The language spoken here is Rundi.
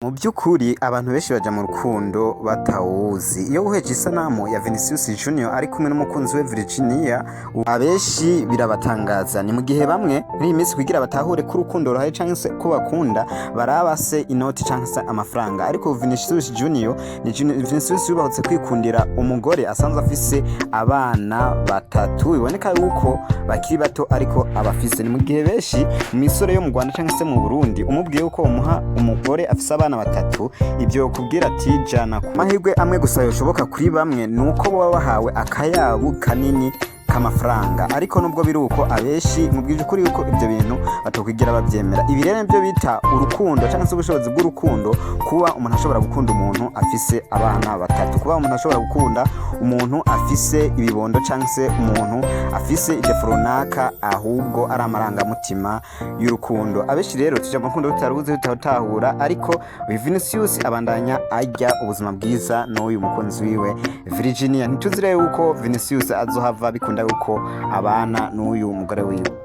Mu by'ukuri abantu benshi baja mu rukundo batawuzi. Iyo uheje isanamu ya Vinicius Junior ari kumwe n'umukunzi we Virginia, abenshi birabatangaza. Ni mu gihe bamwe muri iyi minsi kugira batahure ko urukundo ruhaye canke se ko bakunda baraba se inoti canke se amafaranga, ariko Vinicius Junior ni Vinicius yubahutse kwikundira umugore asanzwe afise abana batatu, biboneka yuko bakiri bato ariko abafise. Ni mu gihe benshi mu misore yo mu Rwanda canke se mu Burundi umubwiye yuko umuha umugore afise abana batatu, ibyo kubwira ati jana ku mahirwe amwe gusa yoshoboka kuri bamwe nuko baba bahawe akayabu kanini k'amafaranga, ariko nubwo biri uko abenshi mubwije ukuri yuko ibyo bintu batokwigira babyemera. Ibi rero nibyo bita urukundo cyangwa se ubushobozi bw'urukundo, kuba umuntu ashobora gukunda umuntu afise abana batatu, kuba umuntu ashobora gukunda umuntu afise ibibondo cyangwa se umuntu afise ijefu runaka, ahubwo ari amarangamutima y'urukundo. Abenshi rero tujya mu rukundo tutaruzi tutatahura, ariko Vinicius abandanya ajya ubuzima bwiza n'uyu mukunzi wiwe Virginia. Ntituzire yuko Vinicius azohava bikunda yuko abana n'uyu mugore wiwe.